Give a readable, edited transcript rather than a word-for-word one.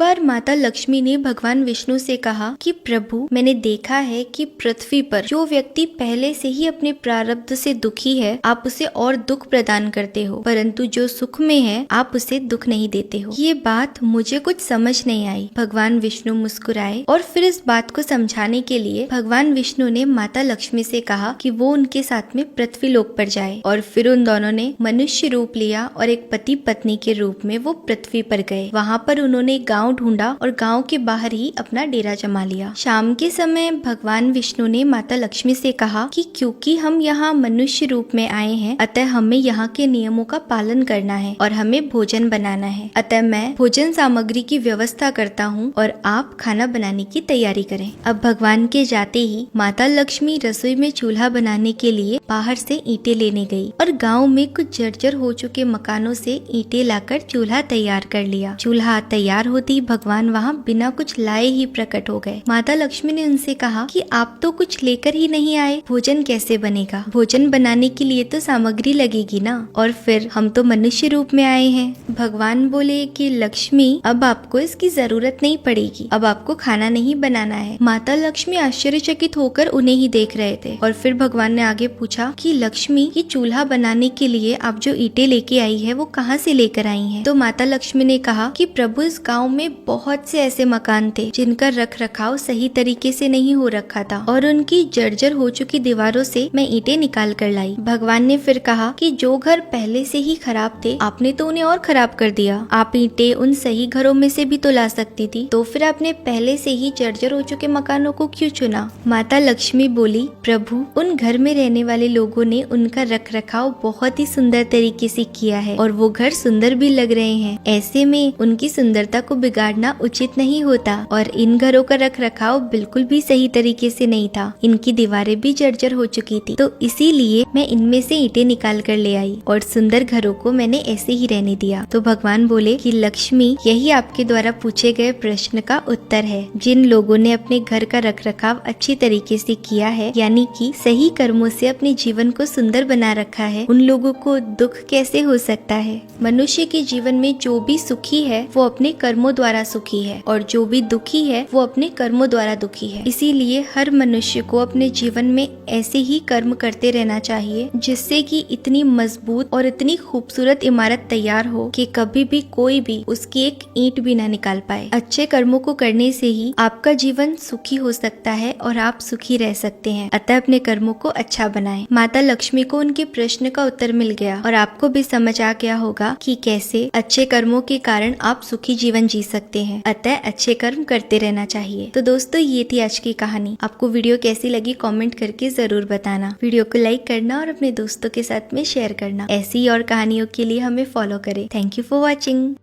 बार माता लक्ष्मी ने भगवान विष्णु से कहा कि प्रभु, मैंने देखा है कि पृथ्वी पर जो व्यक्ति पहले से ही अपने प्रारब्ध से दुखी है, आप उसे और दुख प्रदान करते हो, परंतु जो सुख में है आप उसे दुख नहीं देते हो। ये बात मुझे कुछ समझ नहीं आई। भगवान विष्णु मुस्कुराए और फिर इस बात को समझाने के लिए भगवान विष्णु ने माता लक्ष्मी से कहा कि वो उनके साथ में पृथ्वी लोक पर जाए। और फिर उन दोनों ने मनुष्य रूप लिया और एक पति पत्नी के रूप में वो पृथ्वी पर गए। वहाँ पर उन्होंने गांव ढूंढा और गांव के बाहर ही अपना डेरा जमा लिया। शाम के समय भगवान विष्णु ने माता लक्ष्मी से कहा कि क्योंकि हम यहाँ मनुष्य रूप में आए हैं, अतः हमें यहाँ के नियमों का पालन करना है और हमें भोजन बनाना है। अतः मैं भोजन सामग्री की व्यवस्था करता हूँ और आप खाना बनाने की तैयारी करें। अब भगवान के जाते ही माता लक्ष्मी रसोई में चूल्हा बनाने के लिए बाहर से ईंटें लेने गई और गांव में कुछ जर्जर हो चुके मकानों से ईंटें लाकर चूल्हा तैयार कर लिया। चूल्हा तैयार होते ही भगवान वहाँ बिना कुछ लाए ही प्रकट हो गए। माता लक्ष्मी ने उनसे कहा कि आप तो कुछ लेकर ही नहीं आए, भोजन कैसे बनेगा? भोजन बनाने के लिए तो सामग्री लगेगी ना, और फिर हम तो मनुष्य रूप में आए हैं। भगवान बोले कि लक्ष्मी, अब आपको इसकी जरूरत नहीं पड़ेगी, अब आपको खाना नहीं बनाना है। माता लक्ष्मी आश्चर्यचकित होकर उन्हें ही देख रहे थे और फिर भगवान ने आगे पूछा कि लक्ष्मी, ये चूल्हा बनाने के लिए आप जो ईंटें लेके आई है वो कहाँ से लेकर आई हैं? तो माता लक्ष्मी ने कहा कि प्रभु, इस गांव में बहुत से ऐसे मकान थे जिनका रख रखाव सही तरीके से नहीं हो रखा था और उनकी जर्जर हो चुकी दीवारों से मैं ईंटें निकाल कर लाई। भगवान ने फिर कहा कि जो घर पहले से ही खराब थे, आपने तो उन्हें और खराब कर दिया। आप ईंटें उन सही घरों में से भी तो ला सकती थी, तो फिर आपने पहले से ही जर्जर हो चुके मकानों को क्यों चुना? माता लक्ष्मी बोली, प्रभु, उन घर में रहने वाले लोगों ने उनका रख रखाव बहुत ही सुंदर तरीके से किया है और वो घर सुंदर भी लग रहे हैं। ऐसे में उनकी सुंदरता को बिगाड़ना उचित नहीं होता और इन घरों का रख रखाव बिल्कुल भी सही तरीके से नहीं था। इनकी दीवारें भी जर्जर हो चुकी थी, तो इसीलिए मैं इनमें से ईंटें निकाल कर ले आई और सुंदर घरों को मैंने ऐसे ही रहने दिया। तो भगवान बोले कि लक्ष्मी, यही आपके द्वारा पूछे गए प्रश्न का उत्तर है। जिन लोगों ने अपने घर का रख रखाव अच्छी तरीके से किया है, यानी कि सही कर्मों से अपने जीवन को सुंदर बना रखा है, उन लोगों को दुख कैसे हो सकता है? मनुष्य के जीवन में जो भी सुखी है वो अपने कर्मों द्वारा सुखी है और जो भी दुखी है वो अपने कर्मों द्वारा दुखी है। इसीलिए हर मनुष्य को अपने जीवन में ऐसे ही कर्म करते रहना चाहिए जिससे कि इतनी मजबूत और इतनी खूबसूरत इमारत तैयार हो कि कभी भी कोई भी उसकी एक ईंट भी ना निकाल पाए। अच्छे कर्मों को करने से ही आपका जीवन सुखी हो सकता है और आप सुखी रह सकते हैं। अतः अपने कर्मों को अच्छा बनाएं। माता लक्ष्मी को उनके प्रश्न का उत्तर मिल गया और आपको भी समझ आ गया होगा कि कैसे अच्छे कर्मों के कारण आप सुखी जीवन जी सकते हैं। अतः अच्छे कर्म करते रहना चाहिए। तो दोस्तों, ये थी आज की कहानी। आपको वीडियो कैसी लगी कमेंट करके जरूर बताना। वीडियो को लाइक करना और अपने दोस्तों के साथ में शेयर करना। ऐसी और कहानियों के लिए हमें फॉलो करें। Thank you for watching.